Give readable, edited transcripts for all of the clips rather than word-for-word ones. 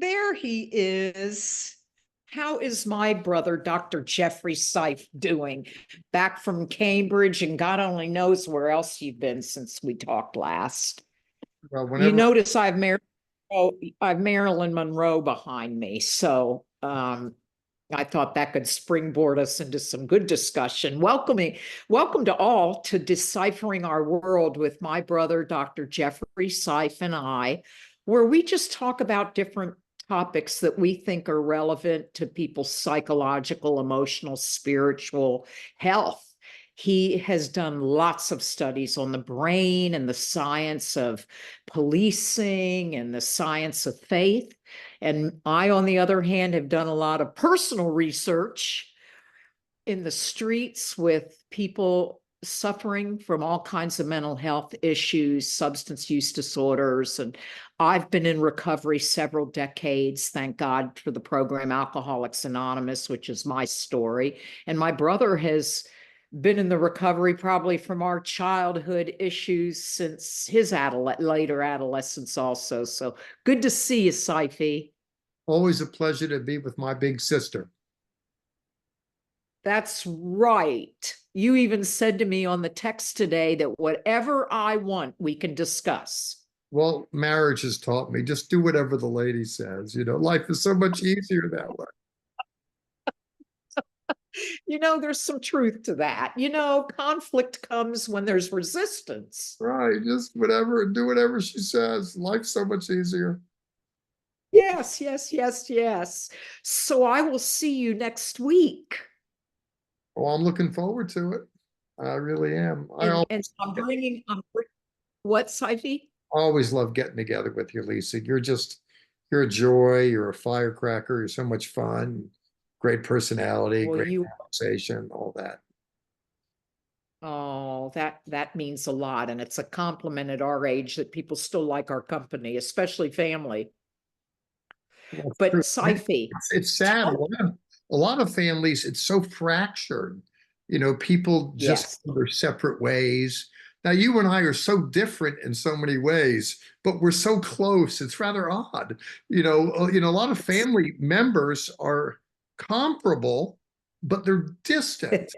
there he is. How is my brother, Dr. Jeffrey Seif, doing? Back from Cambridge, and God only knows where else you've been since we talked last. Well, You whenever notice I've Marilyn Monroe behind me, so I thought that could springboard us into some good discussion. Welcome to all to Deciphering Our World with my brother, Dr. Jeffrey Seif, and I, where we just talk about different topics that we think are relevant to people's psychological, emotional, spiritual health. He has done lots of studies on the brain and the science of policing and the science of faith. And I, on the other hand, have done a lot of personal research in the streets with people suffering from all kinds of mental health issues, substance use disorders. And I've been in recovery several decades, thank God for the program Alcoholics Anonymous, which is my story. And my brother has been in the recovery probably from our childhood issues since his later adolescence also. So good to see you, Saifi. always a pleasure to be with my big sister. That's right. You even said to me on the text today that whatever I want, we can discuss. Well, marriage has taught me just do whatever the lady says. Life is so much easier that way. There's some truth to that. Conflict comes when there's resistance. Right, just whatever, do whatever she says. Life's so much easier. Yes, yes, yes, yes. So I will see you next week. Oh, I'm looking forward to it. I really am. And what, Saifi? Always love getting together with you, Lisa. You're a joy. You're a firecracker. You're so much fun. Great personality, Well, great conversation, all that. Oh, that means a lot. And it's a compliment at our age that people still like our company, especially family. That's But true. Saifi, It's sad. A lot of families, it's so fractured. People just yes, go their separate ways. Now, you and I are so different in so many ways, but we're so close. It's rather odd. A lot of family members are comparable, but they're distant.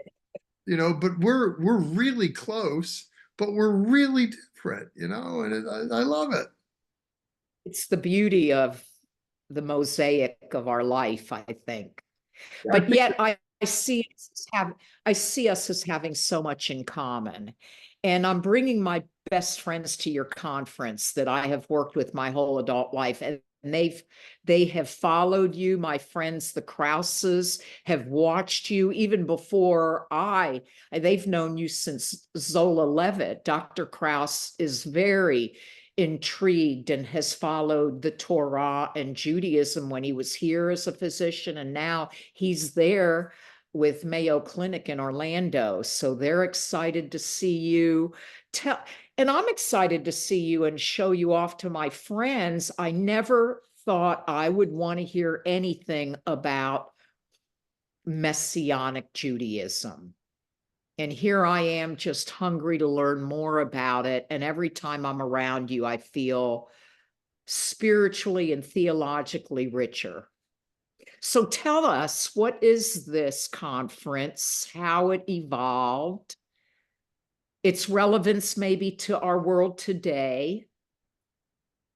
But we're really close, but we're really different. And I love it. it's the beauty of the mosaic of our life, I think. I But think yet I see us as having so much in common. And I'm bringing my best friends to your conference that I have worked with my whole adult life. And they have followed you. My friends, the Krauses, have watched you even before they've known you since Zola Levitt. Dr. Krause is very intrigued and has followed the Torah and Judaism when he was here as a physician, and now he's there with Mayo Clinic in Orlando. So they're excited to see you. And I'm excited to see you and show you off to my friends. I never thought I would want to hear anything about Messianic Judaism. And here I am just hungry to learn more about it. And every time I'm around you, I feel spiritually and theologically richer. So tell us, what is this conference, how it evolved, its relevance maybe to our world today?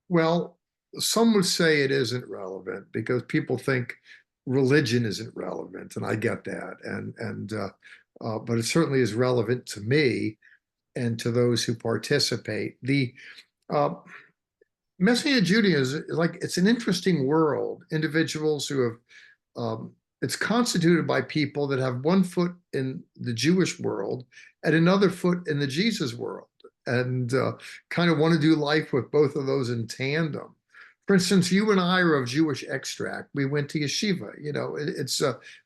Well, some would say it isn't relevant because people think religion isn't relevant, and I get that. But it certainly is relevant to me and to those who participate. The uh, Messianic Judaism is like it's an interesting world. Individuals who have it's constituted by people that have one foot in the Jewish world and another foot in the Jesus world, and kind of want to do life with both of those in tandem. For instance, you and I are of Jewish extract. We went to yeshiva.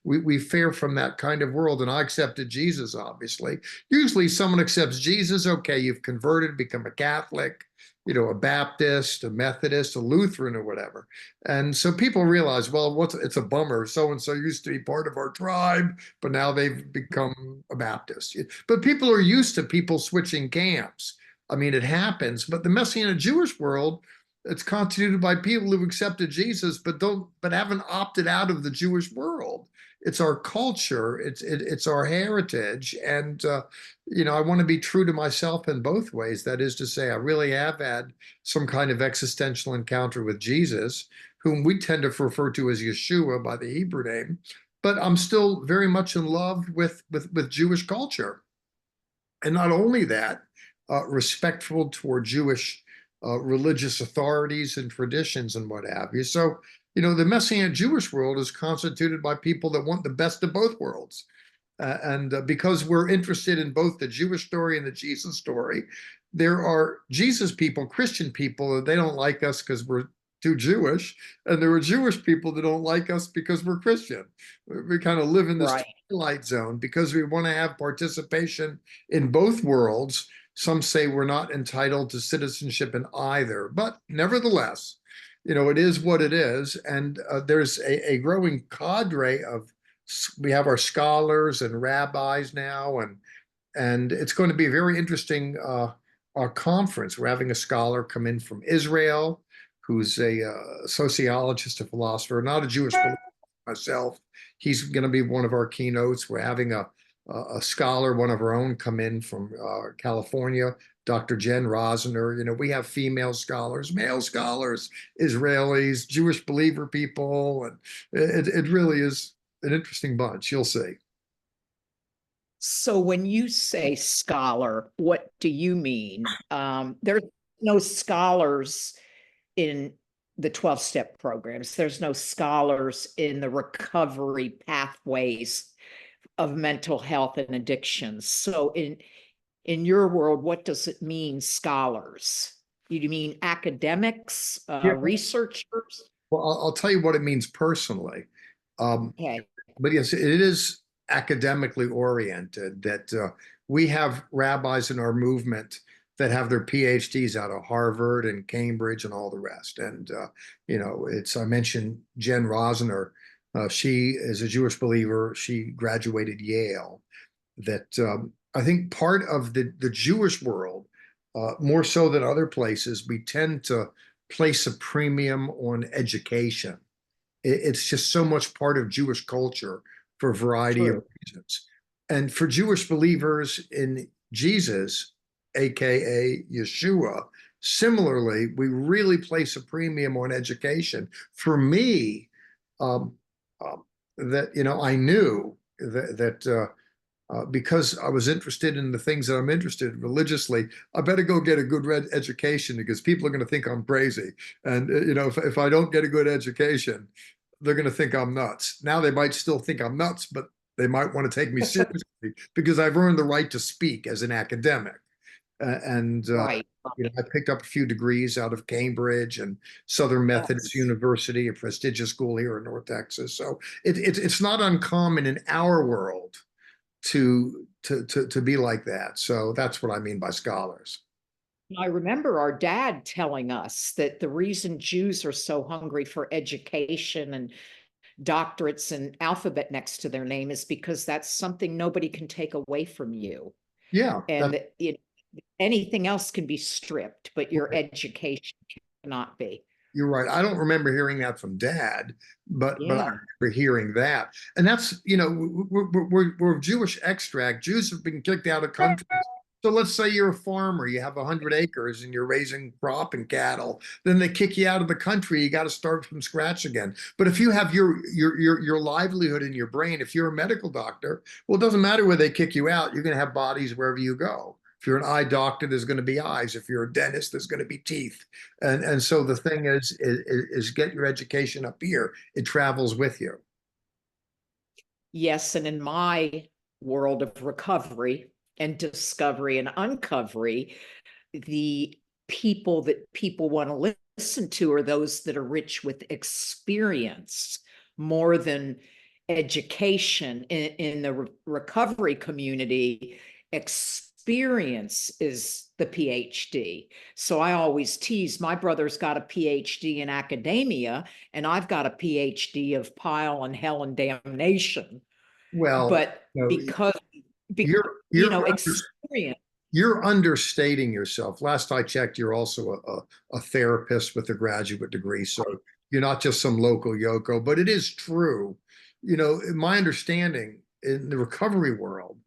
We fare from that kind of world, and I accepted Jesus. Obviously, usually someone accepts Jesus. Okay, you've converted, become a Catholic, a Baptist, a Methodist, a Lutheran, or whatever. And so people realize, well, it's a bummer. So and so used to be part of our tribe, but now they've become a Baptist. But people are used to people switching camps. I mean, it happens. But the Messianic Jewish world, It's constituted by people who've accepted Jesus, but haven't opted out of the Jewish world. It's our culture, it's our heritage, and I want to be true to myself in both ways. That is to say, I really have had some kind of existential encounter with Jesus, whom we tend to refer to as Yeshua by the Hebrew name, but I'm still very much in love with Jewish culture. And not only that, respectful toward Jewish religious authorities and traditions and what have you. So, the Messianic Jewish world is constituted by people that want the best of both worlds. And because we're interested in both the Jewish story and the Jesus story, there are Jesus people, Christian people, that they don't like us because we're too Jewish, and there are Jewish people that don't like us because we're Christian. We kind of live in this Right. twilight zone because we want to have participation in both worlds. Some say we're not entitled to citizenship in either, but nevertheless, it is what it is. And there's a growing cadre of we have our scholars and rabbis now, and it's going to be a very interesting our conference. We're having a scholar come in from Israel, who's a sociologist, a philosopher, not a Jewish believer myself. He's going to be one of our keynotes. We're having a scholar, one of our own, come in from California, Dr. Jen Rosner. We have female scholars, male scholars, Israelis, Jewish believer people, and it really is an interesting bunch. You'll see. So when you say scholar, what do you mean? There's no scholars in the 12-step programs. There's no scholars in the recovery pathways of mental health and addictions. So in your world, what does it mean, scholars? You mean academics, Yeah. researchers? Well, I'll tell you what it means personally. Um, Okay. but yes, it is academically oriented that we have rabbis in our movement that have their PhDs out of Harvard and Cambridge and all the rest. And, I mentioned Jen Rosner. She is a Jewish believer. She graduated Yale. That I think part of the Jewish world, more so than other places, we tend to place a premium on education. It's just so much part of Jewish culture for a variety of True. reasons. And for Jewish believers in Jesus, AKA Yeshua, similarly, we really place a premium on education. For me, um, that, I knew that because I was interested in the things that I'm interested in religiously, I better go get a good education because people are going to think I'm crazy. And, if I don't get a good education, they're going to think I'm nuts. Now they might still think I'm nuts, but they might want to take me seriously because I've earned the right to speak as an academic. And Right. I picked up a few degrees out of Cambridge and Southern Methodist Yes. University, a prestigious school here in North Texas. So it's not uncommon in our world to be like that. So that's what I mean by scholars. I remember our dad telling us that the reason Jews are so hungry for education and doctorates and alphabet next to their name is because that's something nobody can take away from you. Yeah, And that's that anything else can be stripped, but your right. education cannot be. You're right. I don't remember hearing that from Dad, but I Yeah. remember hearing that. And that's, we're of Jewish extract. Jews have been kicked out of countries. So let's say you're a farmer, you have 100 acres and you're raising crop and cattle. Then they kick you out of the country. You got to start from scratch again. But if you have your livelihood in your brain, if you're a medical doctor, well, it doesn't matter where they kick you out. You're going to have bodies wherever you go. If you're an eye doctor, there's going to be eyes. If you're a dentist, there's going to be teeth. And so the thing is get your education up here. It travels with you. Yes. And in my world of recovery and discovery and uncovery, the people that people want to listen to are those that are rich with experience more than education in the recovery community. Experience is the PhD. So I always tease my brother's got a PhD in academia, and I've got a PhD of pile and hell and damnation. Well, But because, you're experience. You're understating yourself. Last I checked, you're also a therapist with a graduate degree. So you're not just some local yoko, but it is true. In my understanding in the recovery world,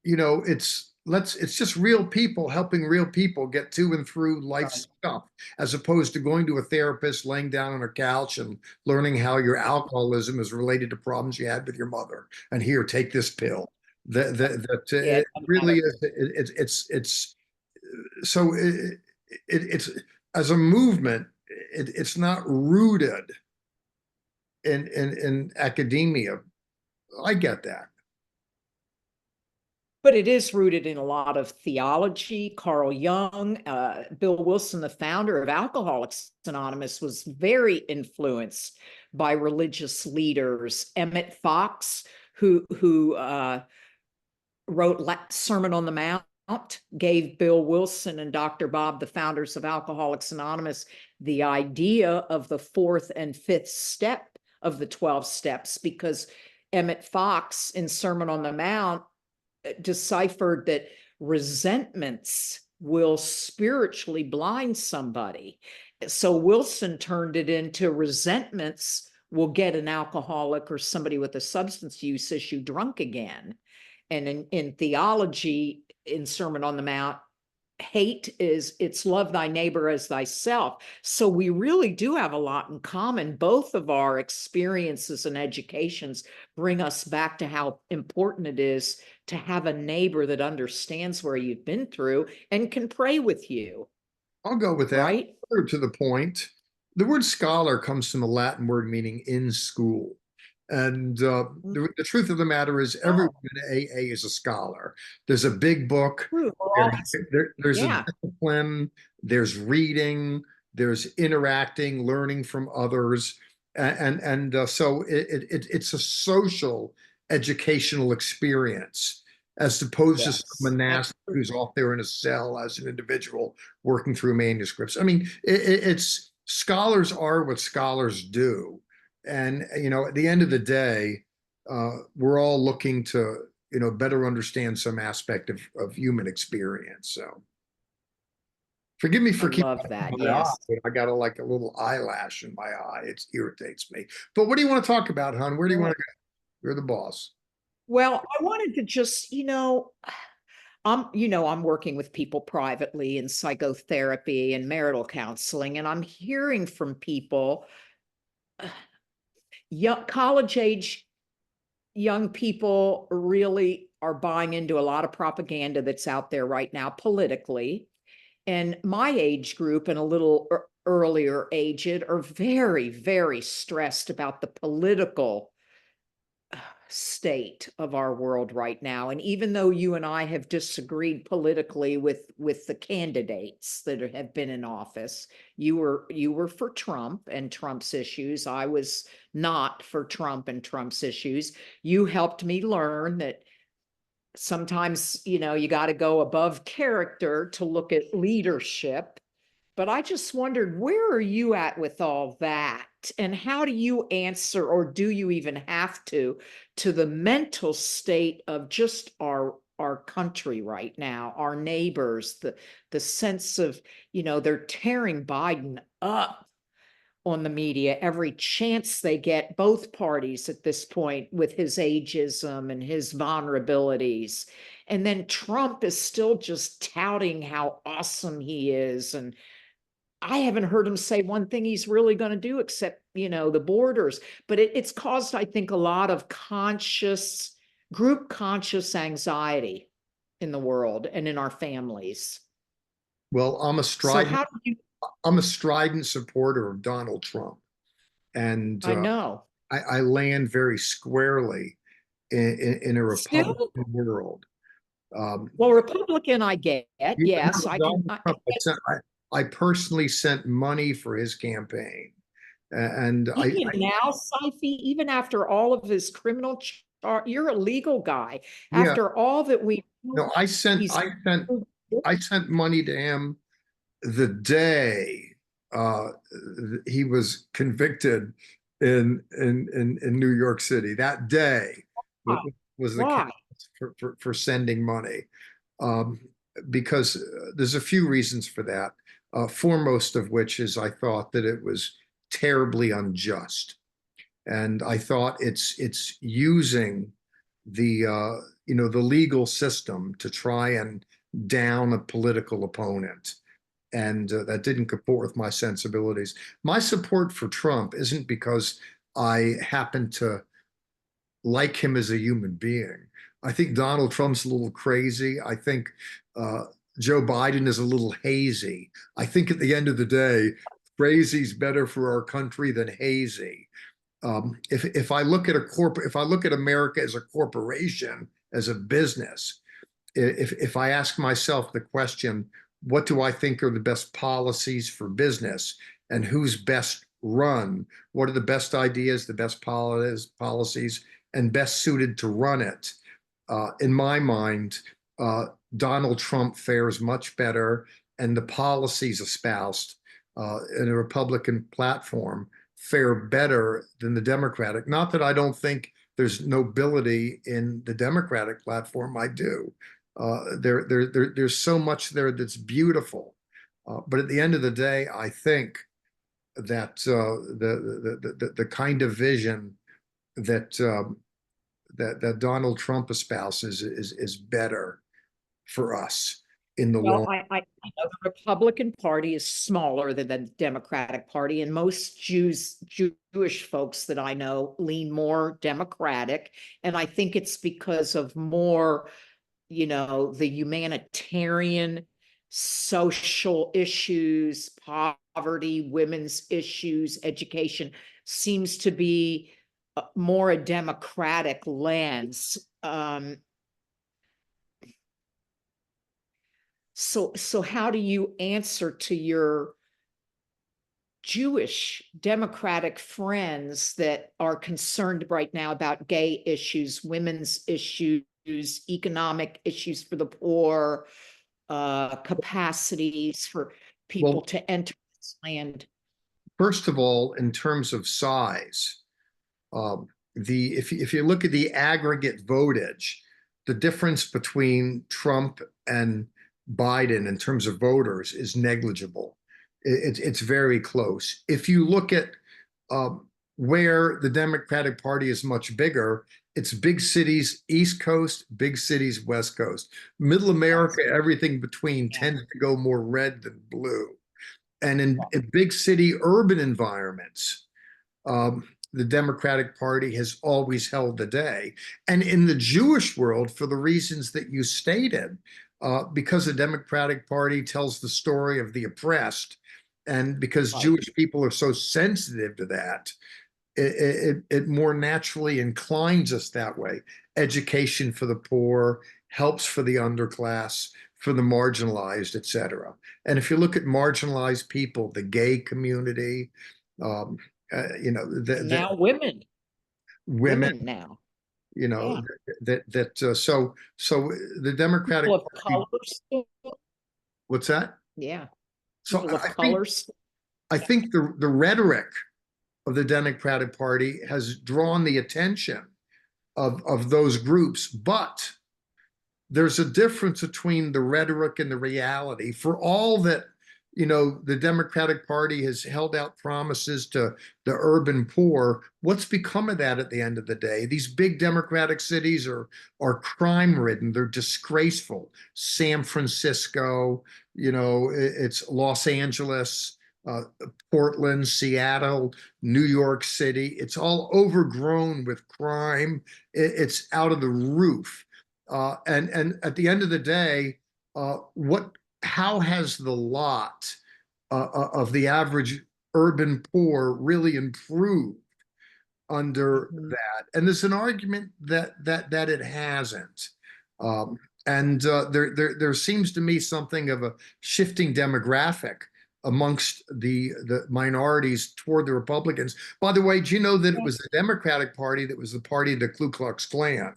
it's just real people helping real people get to and through life Right. stuff, as opposed to going to a therapist, laying down on a couch and learning how your alcoholism is related to problems you had with your mother. And here, take this pill. That Yeah, it really is. It's so it's as a movement. It's not rooted in academia. I get that. but it is rooted in a lot of theology. Carl Jung, Bill Wilson, the founder of Alcoholics Anonymous, was very influenced by religious leaders. Emmett Fox, who wrote Sermon on the Mount, gave Bill Wilson and Dr. Bob, the founders of Alcoholics Anonymous, the idea of the fourth and fifth step of the 12 steps, because Emmett Fox in Sermon on the Mount deciphered that resentments will spiritually blind somebody. So Wilson turned it into resentments will get an alcoholic or somebody with a substance use issue drunk again. And in theology, in Sermon on the Mount, hate is it's love thy neighbor as thyself. So we really do have a lot in common. Both of our experiences and educations bring us back to how important it is to have a neighbor that understands where you've been through and can pray with you, I'll go with that. right? Further to the point, the word scholar comes from a Latin word meaning in school. And the truth of the matter is, everyone Oh, in AA is a scholar. There's a big book, true. there's a Yeah, discipline, there's reading, there's interacting, learning from others. So it's a social educational experience as opposed to some yes, monastic who's absolutely. off there in a cell as an individual working through manuscripts. I mean, it's scholars are what scholars do. And, at the end of the day, we're all looking to, better understand some aspect of human experience. So forgive me I for keeping love that. my eye. Yes. I got like a little eyelash in my eye. It irritates me. But what do you want to talk about, hon? Where do you want to go? You're the boss. Well, I wanted to just, I'm working with people privately in psychotherapy and marital counseling, and I'm hearing from people, young college age young people really are buying into a lot of propaganda that's out there right now politically. And my age group and a little earlier aged are very, very stressed about the political state of our world right now. And even though you and I have disagreed politically with the candidates that have been in office, you were for Trump and Trump's issues. I was not for Trump and Trump's issues. You helped me learn that sometimes, you got to go above character to look at leadership. But I just wondered, where are you at with all that? And how do you answer, or do you even have to the mental state of just our country right now, our neighbors, the sense of, they're tearing Biden up on the media every chance they get, both parties at this point, with his ageism and his vulnerabilities. And then Trump is still just touting how awesome he is. And I haven't heard him say one thing he's really going to do except, the borders. But it's caused, I think, a lot of group conscious anxiety in the world and in our families. Well, So how do you, I'm a strident supporter of Donald Trump, and I know. I land very squarely in a Still, Republican world. Um, well, Republican, I get, you yes, know, I can, Donald Trump, I personally sent money for his campaign, and even now, Saifi, even after all of his criminal you're a legal guy. yeah, After all that we know, no, he's I sent money to him the day uh, he was convicted in New York City. That day why? was the case Why? for sending money. Um, because there's a few reasons for that. Foremost of which is I thought that it was terribly unjust, and I thought it's using the legal system to try and down a political opponent, and that didn't comport with my sensibilities. My support for Trump isn't because I happen to like him as a human being. I think Donald Trump's a little crazy. I think uh, Joe Biden is a little hazy. I think at the end of the day, crazy's better for our country than hazy. If I look at if I look at America as a corporation, as a business, if I ask myself the question, what do I think are the best policies for business and who's best run? What are the best ideas, the best policies, and best suited to run it? In my mind, uh, Donald Trump fares much better, and the policies espoused in a Republican platform fare better than the Democratic. Not that I don't think there's nobility in the Democratic platform. I do. There's so much there that's beautiful. But at the end of the day, I think that the kind of vision that that Donald Trump espouses is better for us in the Well, long. I know the Republican Party is smaller than the Democratic Party, and most Jewish folks that I know lean more Democratic. And I think it's because of more, the humanitarian, social issues, poverty, women's issues, education seems to be more a Democratic lens. So how do you answer to your Jewish Democratic friends that are concerned right now about gay issues, women's issues, economic issues for the poor, capacities for people Well, to enter this land? first of all, in terms of size, um, the if you look at the aggregate votage, the difference between Trump and Biden in terms of voters is negligible. It's very close. If you look at um, where the Democratic Party is much bigger, it's big cities East Coast, big cities West Coast. Middle America, everything between Yeah. tends to go more red than blue. And in big city urban environments, the Democratic Party has always held the day. And in the Jewish world, for the reasons that you stated, because the Democratic Party tells the story of the oppressed, and because Right. Jewish people are so sensitive to that, it more naturally inclines us that way. Education for the poor, helps for the underclass, for the marginalized, etc. And if you look at marginalized people, the gay community, um, And now women, women now. you know, Yeah. so the Democratic People of Party, color still. what's that? Yeah. So People of color still. I think the rhetoric of the Democratic Party has drawn the attention of those groups, but there's a difference between the rhetoric and the reality. For all that, the Democratic Party has held out promises to the urban poor, what's become of that at the end of the day? These big Democratic cities are crime ridden, they're disgraceful. San Francisco, it's Los Angeles, uh, Portland, Seattle, New York City. It's all overgrown with crime. It's out of the roof. And at the end of the day, what how has the lot of the average urban poor really improved under Mhm. that? And there's an argument that it hasn't. Um, and there seems to me something of a shifting demographic amongst the minorities toward the Republicans. By the way, do you know that it was the Democratic Party that was the party of the Ku Klux Klan?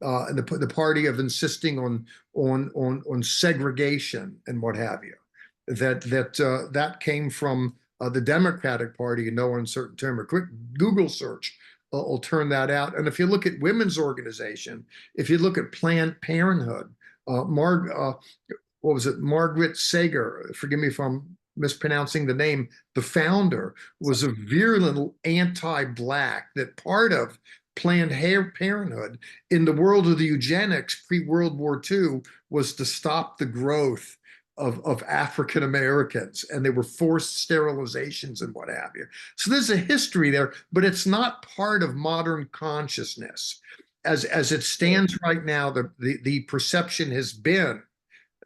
And the party of insisting on segregation and what have you. That came from the Democratic Party in no uncertain term. A quick Google search will turn that out. And if you look at women's organization, if you look at Planned Parenthood, Marg, what was it? Margaret Sager, forgive me if I'm mispronouncing the name, the founder was a virulent anti-black, that part of Planned Parenthood in the world of the eugenics pre-World War II was to stop the growth of African Americans, and they were forced sterilizations and what have you. So there's a history there, but it's not part of modern consciousness. As it stands right now, the perception has been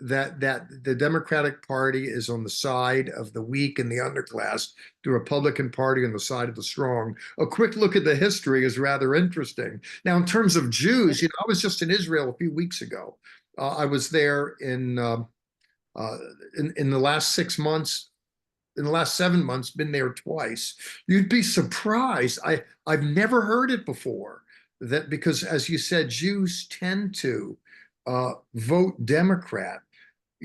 that the Democratic Party is on the side of the weak and the underclass, the Republican Party on the side of the strong. A quick look at the history is rather interesting. Now, in terms of Jews, I was just in Israel a few weeks ago. I was there in the last 6 months. In the last 7 months, been there twice. You'd be surprised. I've never heard it before. That because, as you said, Jews tend to vote Democrat.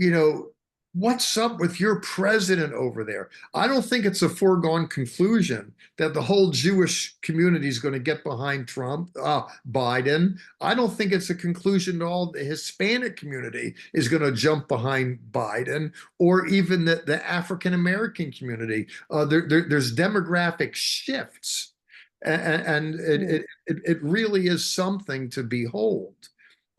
you know, what's up with your president over there? I don't think it's a foregone conclusion that the whole Jewish community is going to get behind Biden. I don't think it's a conclusion that all the Hispanic community is going to jump behind Biden, or even the African American community. There's demographic shifts, and it really is something to behold.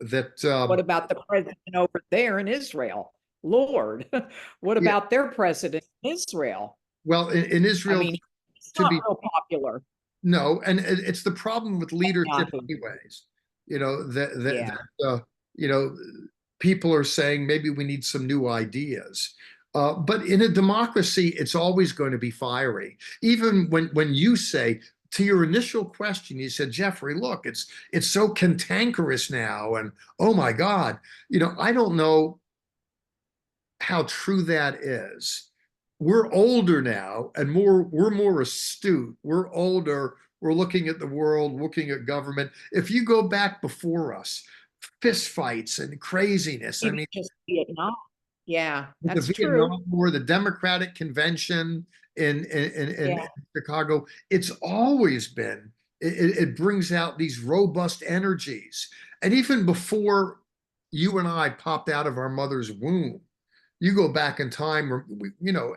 That What about the president over there in Israel? Lord, what yeah, about their president in Israel? well, in I Israel, mean, it's to not be real popular. no, and it's the problem with leadership Netanyahu. anyways. You know Yeah. you know people are saying maybe we need some new ideas. But in a democracy, it's always going to be fiery. Even when you say, to your initial question, you said, Jeffrey, look, it's so cantankerous now, and oh my God, I don't know how true that is. We're older now, and we're more astute. We're older. We're looking at the world, looking at government. If you go back before us, fist fights and craziness. I Even mean, just Vietnam. Yeah, the that's true. Vietnam War, the Democratic Convention in Yeah. Chicago, it's always been, it brings out these robust energies. And even before you and I popped out of our mother's womb, you go back in time,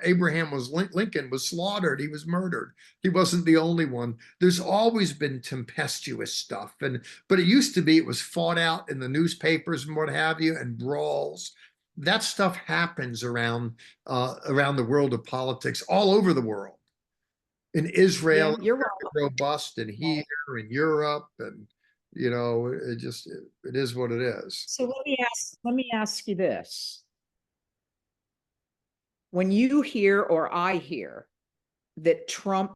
Abraham Lincoln was slaughtered. He was murdered. He wasn't the only one. There's always been tempestuous stuff. But it used to be, it was fought out in the newspapers and what have you, and brawls. That stuff happens around the world of politics all over the world. In Israel, Yeah, you're it's very robust, and here right. in Europe, and it is what it is. So let me ask you this. When you hear or I hear that Trump,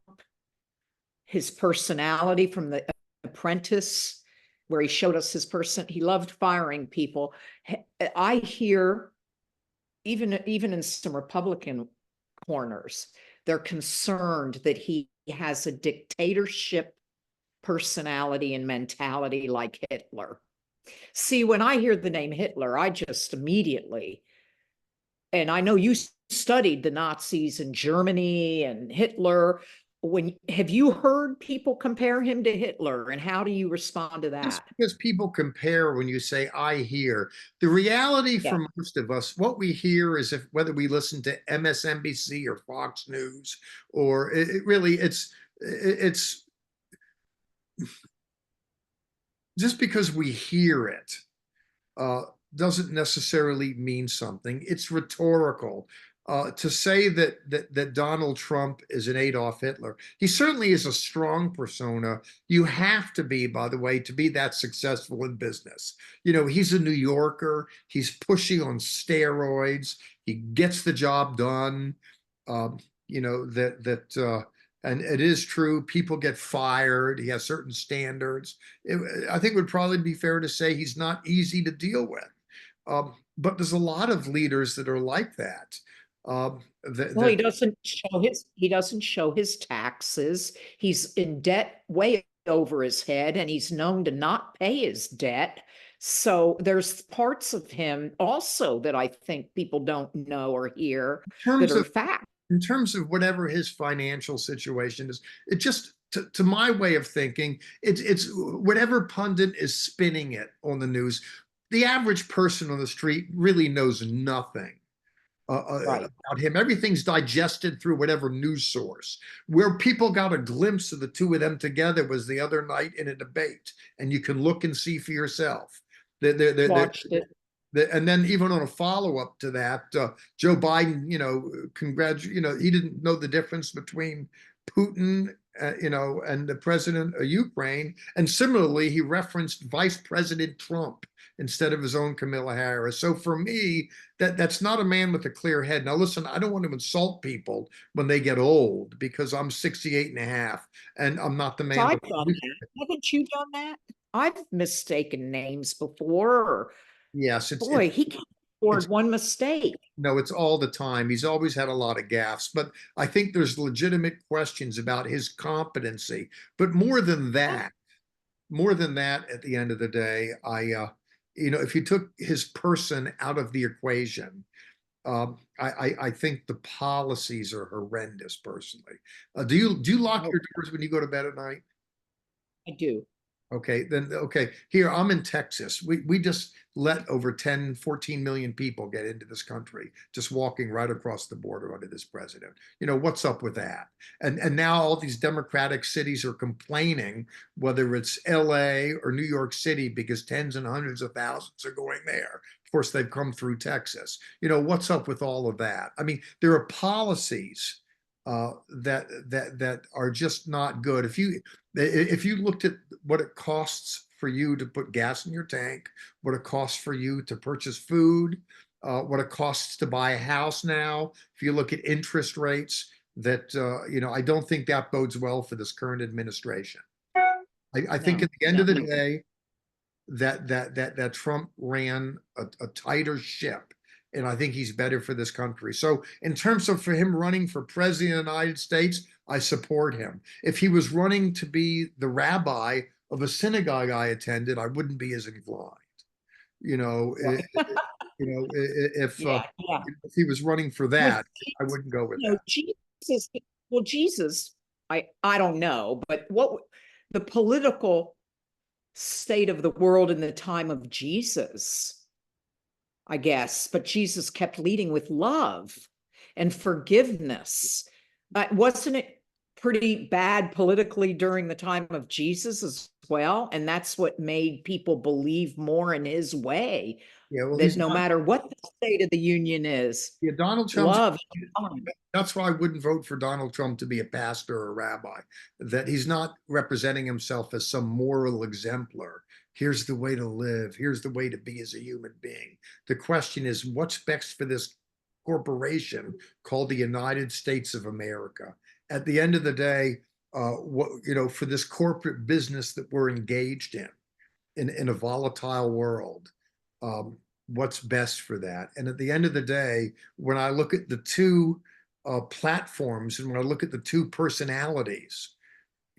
his personality from The Apprentice, where he showed us his person, he loved firing people. I hear even in some Republican corners, they're concerned that he has a dictatorship personality and mentality like Hitler. See, when I hear the name Hitler, I just immediately, and I know you studied the Nazis in Germany and Hitler. Have you heard people compare him to Hitler, and how do you respond to Just that? because people compare, when you say I hear, the reality Yeah. for most of us, what we hear is, if whether we listen to MSNBC or Fox News, or it really, it's just because we hear it uh, doesn't necessarily mean something. It's rhetorical. To say that Donald Trump is an Adolf Hitler, he certainly is a strong persona. You have to be, by the way, to be that successful in business. He's a New Yorker. He's pushy on steroids. He gets the job done. Um, and it is true. People get fired. He has certain standards. I think it would probably be fair to say he's not easy to deal with. But there's a lot of leaders that are like that. Well, That he doesn't show his taxes. He's in debt way over his head, and he's known to not pay his debt. So there's parts of him also that I think people don't know or hear in that terms are of fact. in terms of whatever his financial situation is, it just to my way of thinking, it's whatever pundit is spinning it on the news. the average person on the street really knows nothing Right. about him. Everything's digested through whatever news source. Where people got a glimpse of the two of them together was the other night in a debate, and you can look and see for yourself. Watched it. And then even on a follow-up to that, Joe Biden, he didn't know the difference between Putin, and the president of Ukraine. And similarly, he referenced Vice President Trump instead of his own Kamala Harris. So for me, that's not a man with a clear head. Now, listen, I don't want to insult people when they get old because I'm 68 and a half and I'm not the So man I've with. done that. Haven't you done that? I've mistaken names before. Yes, Boy, he can't it's afford one mistake. no, it's all the time. He's always had a lot of gaffes, but I think there's legitimate questions about his competency. But more than that, at the end of the day, if you took his person out of the equation, I think the policies are horrendous. Personally, do you lock Oh, your doors when you go to bed at night? I do. Okay, then okay. Here, I'm in Texas. We just let over 10, 14 million people get into this country, just walking right across the border under this president. What's up with that? And now all these Democratic cities are complaining, whether it's LA or New York City, because tens and hundreds of thousands are going there. Of course, they've come through Texas. What's up with all of that? I mean, there are policies that are just not good. If you looked at what it costs for you to put gas in your tank, what it costs for you to purchase food, what it costs to buy a house now, if you look at interest rates, I don't think that bodes well for this current administration. I think No, at the end no. of the day, that Trump ran a tighter ship, and I think he's better for this country. So, in terms of for him running for president of the United States, I support him. If he was running to be the rabbi of a synagogue I attended, I wouldn't be as inclined. You know, Right. if Yeah. if he was running for Well, that, I wouldn't go with that. Jesus, well, Jesus, I don't know, but what the political state of the world in the time of Jesus, I guess, but Jesus kept leading with love and forgiveness. Wasn't it pretty bad politically during the time of Jesus as well? And that's what made people believe more in his way, Yeah, well, that he's no not. matter what the state of the union is, Yeah, Donald Trump's. love. That's why I wouldn't vote for Donald Trump to be a pastor or a rabbi. That he's not representing himself as some moral exemplar. Here's the way to live. Here's the way to be as a human being. The question is, what's best for this corporation called the United States of America? At the end of the day, for this corporate business that we're engaged in a volatile world, um, what's best for that? And at the end of the day, when I look at the two platforms and when I look at the two personalities,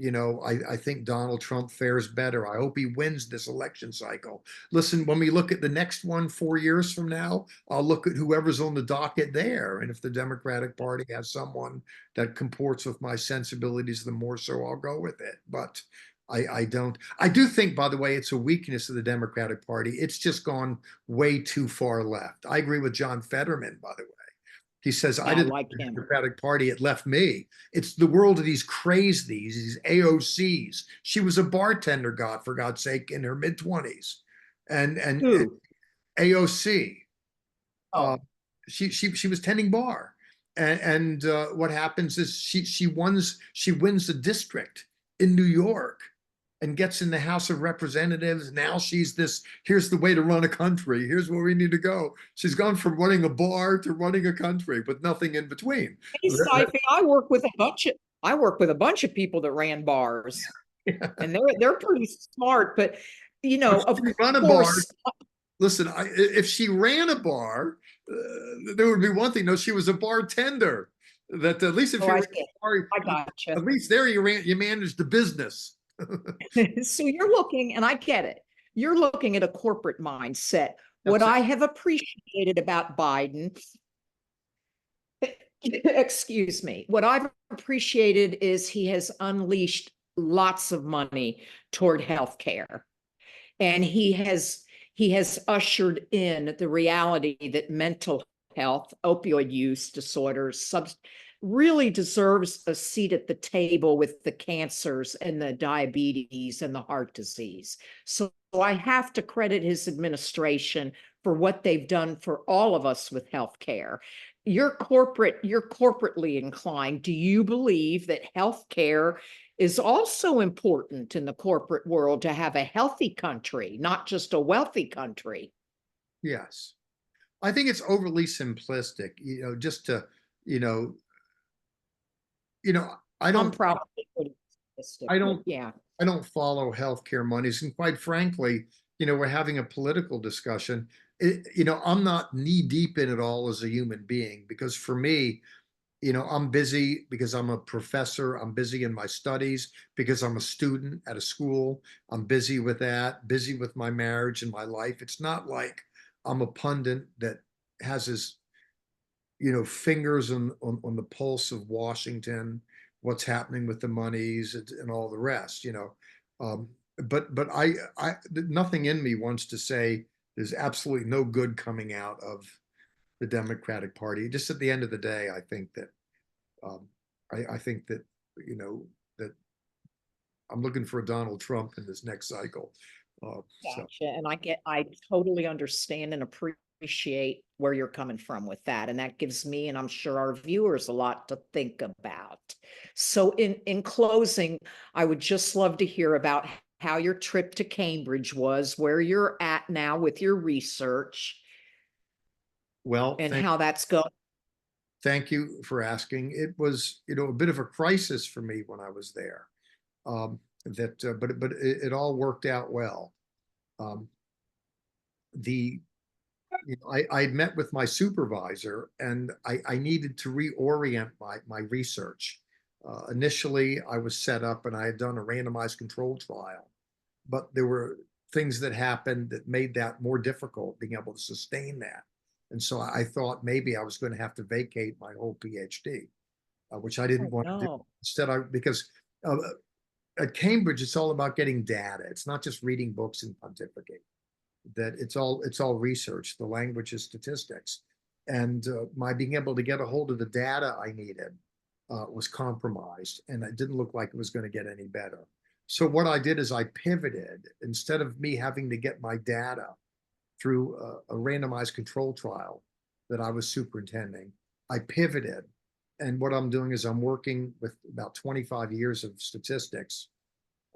I think Donald Trump fares better. I hope he wins this election cycle. Listen, when we look at the next one 4 years from now, I'll look at whoever's on the docket there. And if the Democratic Party has someone that comports with my sensibilities, the more so I'll go with it. But I don't. I do think, by the way, it's a weakness of the Democratic Party. It's just gone way too far left. I agree with John Fetterman, by the way. He says, I Yeah, I didn't like the him. Democratic Party, it left me. It's the world of these crazies, these AOCs. She was a bartender, for God's sake, in her mid-20s. And Who? AOC, uh, Oh, she was tending bar. And what happens is she wins the district in New York and gets in the House of Representatives. Now she's this, here's the way to run a country. Here's where we need to go. She's gone from running a bar to running a country with nothing in between. hey, Seif, I work with a bunch of people that ran bars, and they're pretty smart, but If of she run a bar, course, listen, if she ran a bar, there would be one thing. No, she was a bartender. That at least if oh, you ran I a see. bar, I gotcha. at least there you managed the business. So you're looking, and I get it, you're looking at a corporate mindset. What That's it. I have appreciated about Biden, excuse me, what I've appreciated is he has unleashed lots of money toward healthcare. And he has ushered in the reality that mental health, opioid use disorders, really deserves a seat at the table with the cancers and the diabetes and the heart disease. So I have to credit his administration for what they've done for all of us with healthcare. You're corporately inclined. Do you believe that healthcare is also important in the corporate world to have a healthy country, not just a wealthy country? Yes. I think it's overly simplistic, just to, you know, you know, I I'm don't, probably pretty optimistic, I but don't, yeah. I don't follow healthcare monies. And quite frankly, we're having a political discussion. I'm not knee deep in it all as a human being because for me, I'm busy because I'm a professor. I'm busy in my studies because I'm a student at a school. I'm busy with that, busy with my marriage and my life. It's not like I'm a pundit that has his, fingers on the pulse of Washington, what's happening with the monies and all the rest, Um, but nothing in me wants to say there's absolutely no good coming out of the Democratic Party. Just at the end of the day, um, I think that you know that I'm looking for Donald Trump in this next cycle. So Gotcha. And I totally understand and appreciate where you're coming from with that. And that gives me, and I'm sure our viewers, a lot to think about. So in closing, I would just love to hear about how your trip to Cambridge was, where you're at now with your research, well, and how that's going. thank you for asking. It was a bit of a crisis for me when I was there. That but it all worked out well. Um, the I met with my supervisor and I needed to reorient my research. Initially, I was set up and I had done a randomized control trial, but there were things that happened that made that more difficult, being able to sustain that. And so I thought maybe I was going to have to vacate my whole PhD, which I didn't Oh, want to do. no. Instead, because uh, at Cambridge, it's all about getting data. It's not just reading books and pontificate. That it's all research. The language is statistics, and my being able to get a hold of the data I needed was compromised, and it didn't look like it was going to get any better. So what I did is I pivoted. Instead of me having to get my data through a randomized control trial that I was superintending, I pivoted. And what I'm doing is I'm working with about 25 years of statistics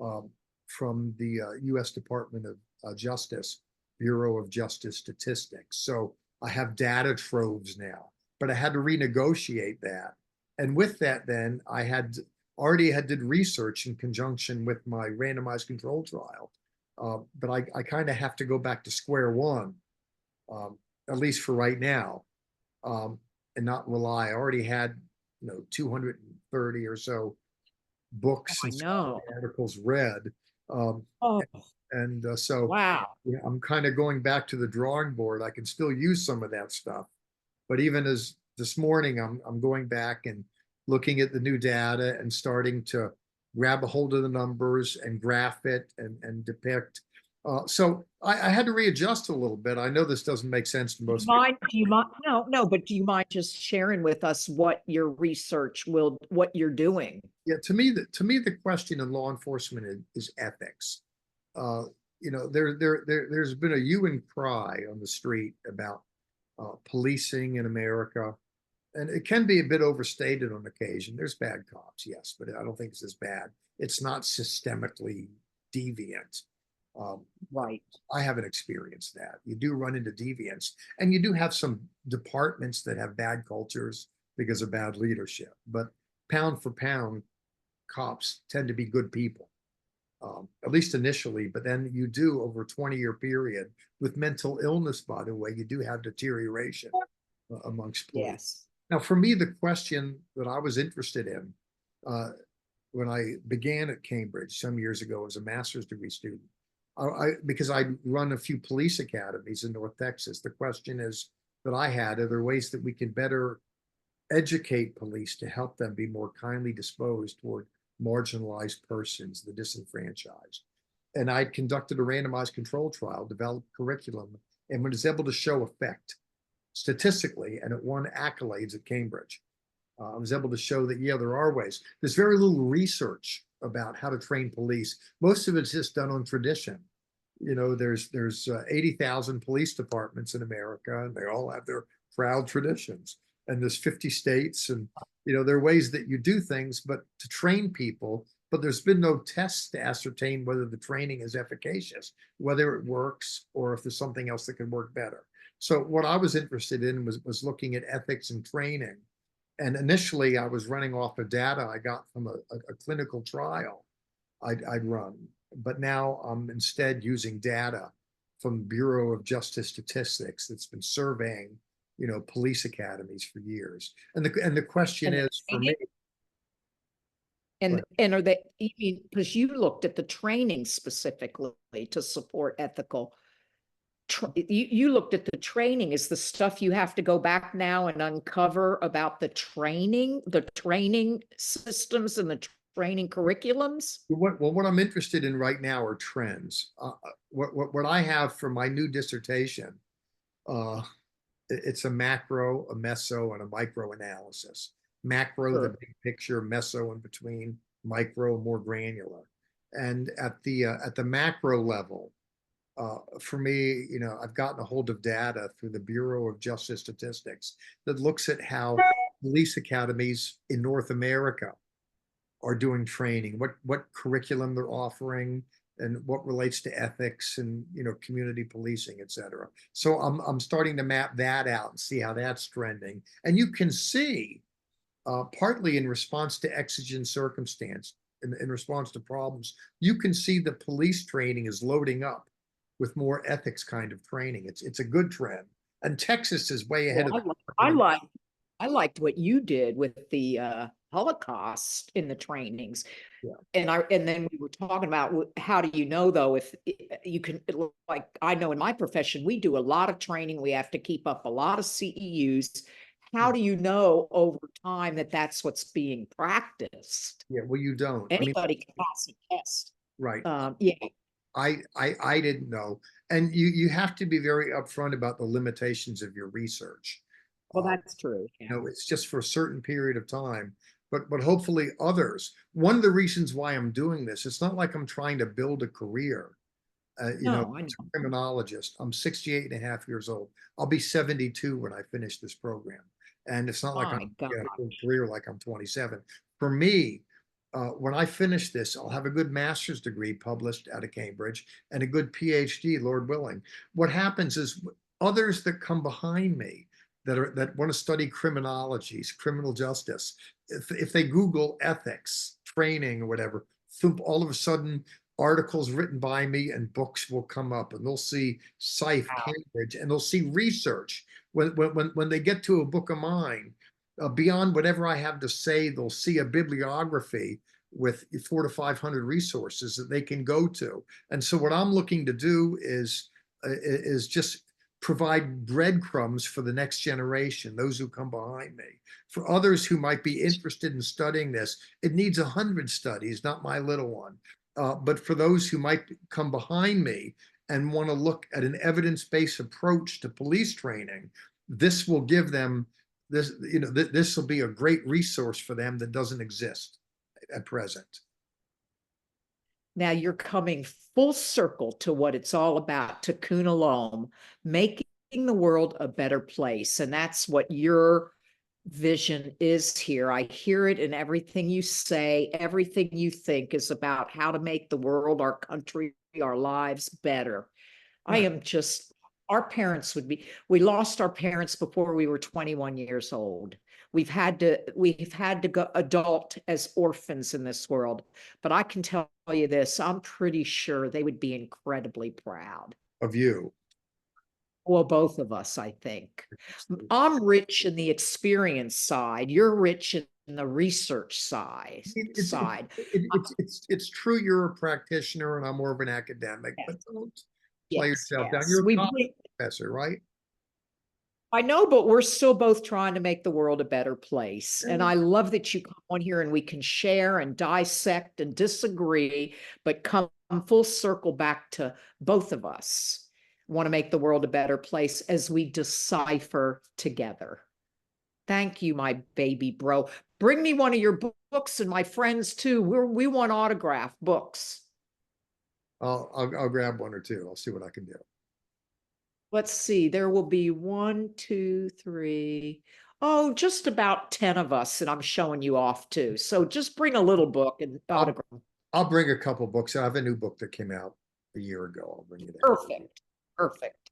um, from the U.S. Department of Justice, Bureau of Justice Statistics. So I have data troves now, but I had to renegotiate that. And with that, then I had already had did research in conjunction with my randomized control trial. But I kind of have to go back to square one, um, at least for right now, um, and not rely. I already had 230 or so Oh, books I and scholarly know. articles read. Um, Oh, and so wow. I'm kind of going back to the drawing board. I can still use some of that stuff, but even as this morning, I'm going back and looking at the new data and starting to grab a hold of the numbers and graph it and depict. So I had to readjust a little bit. I know this doesn't make sense to most people. Do you mind? No, no, but do you mind just sharing with us what your research what you're doing? Yeah, the question in law enforcement is ethics. Uh, there's been a hue and cry on the street about policing in America, and it can be a bit overstated on occasion. There's bad cops, yes, but I don't think it's as bad. It's not systemically deviant. Um, Right. I haven't experienced that. You do run into deviance, and you do have some departments that have bad cultures because of bad leadership. But pound for pound, cops tend to be good people, at least initially. But then you do over a 20-year period with mental illness, by the way, you do have deterioration amongst police. Yes. Now, for me, the question that I was interested in uh, when I began at Cambridge some years ago as a master's degree student, because I run a few police academies in North Texas, the question is that I had, are there ways that we can better educate police to help them be more kindly disposed toward marginalized persons, the disenfranchised? and I'd conducted a randomized control trial, developed curriculum, and was able to show effect statistically, and it won accolades at Cambridge. I was able to show that, yeah, there are ways. There's very little research about how to train police. Most of it's just done on tradition. You know, there's 80,000 police departments in America, and they all have their proud traditions. And there's 50 states, and you know, there are ways that you do things, but to train people, but there's been no tests to ascertain whether the training is efficacious, whether it works, or if there's something else that can work better. So what I was interested in was looking at ethics and training. And initially, I was running off of data I got from a clinical trial I'd run. But now I'm instead using data from Bureau of Justice Statistics that's been surveying, you know, police academies for years. And the question And is for me, are they, you mean, because you looked at the training specifically to support ethical, you looked at the training. Is the stuff you have to go back now and uncover about the training systems and the training curriculums? what I'm interested in right now are trends. What I have for my new dissertation, uh, it's a macro, a meso, and a micro analysis. Macro, the Sure. big picture, meso in between, micro, more granular. And at the macro level, for me, you know, I've gotten a hold of data through the Bureau of Justice Statistics that looks at how police academies in North America are doing training, what curriculum they're offering, and what relates to ethics and, you know, community policing, et cetera. So I'm starting to map that out and see how that's trending. And you can see, partly in response to exigent circumstance, in response to problems, you can see the police training is loading up with more ethics kind of training. It's a good trend. And Texas is way ahead Well, of I the like I liked what you did with the Holocaust in the trainings. yeah. And then we were talking about how do you know though if you can, like I know in my profession we do a lot of training, we have to keep up a lot of CEUs. How do you know over time that that's what's being practiced? Yeah, well, you don't. I mean, Anybody can pass a test. right. Yeah, I didn't know. And you have to be very upfront about the limitations of your research. well Uh, that's true. you Yeah. know, it's just for a certain period of time, but hopefully others. One of the reasons why I'm doing this, it's not like I'm trying to build a career. You know, No, I know. as a criminologist, I'm 68 and a half years old. I'll be 72 when I finish this program. And it's not like I'm My God. a full career like I'm 27. For me, when I finish this, I'll have a good master's degree published out of Cambridge and a good PhD, Lord willing. What happens is others that come behind me that want to study criminologies, criminal justice, if they Google ethics, training, or whatever, all of a sudden articles written by me and books will come up, and they'll see Seif, Cambridge, and they'll see research. When they get to a book of mine, beyond whatever I have to say, they'll see a bibliography with 400 to 500 resources that they can go to. And so what I'm looking to do is just provide breadcrumbs for the next generation, those who come behind me. For others who might be interested in studying this, it needs 100 studies, not my little one. But for those who might come behind me and want to look at an evidence-based approach to police training, this will give them this, you know, this will be a great resource for them that doesn't exist at present. Now you're coming full circle to what it's all about, to Kunalom, making the world a better place. And that's what your vision is here. I hear it in everything you say. Everything you think is about how to make the world, our country, our lives better. I Right. am just, our parents would be, we lost our parents before we were 21 years old. We've had to go adult as orphans in this world. But I can tell you this, I'm pretty sure they would be incredibly proud. Of you. Well, both of us, I think. I'm rich in the experience side. You're rich in the research side. It's it's true you're a practitioner and I'm more of an academic, Yes, but don't play yes, yourself down. yes. You're a college professor, right? I know, but we're still both trying to make the world a better place. And Yeah. I love that you come on here and we can share and dissect and disagree, but come full circle back to both of us want to make the world a better place as we decipher together. Thank you, my baby bro. Bring me one of your books and my friends too. We want autograph books. I'll grab one or two. I'll see what I can do. Let's see, there will be 1, 2, 3. Oh, just about 10 of us that I'm showing you off to. So just bring a little book and I'll, autograph. I'll bring a couple books. I have a new book that came out a year ago. I'll bring it out. Perfect. Perfect.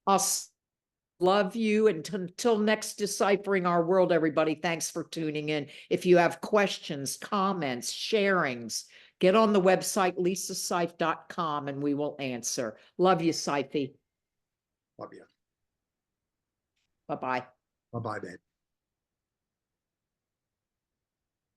I'll love you. And until next Deciphering Our World, everybody, thanks for tuning in. If you have questions, comments, sharings, get on the website, lisaseif.com, and we will answer. Love you, Seify. Love you. Bye-bye. Bye-bye, babe.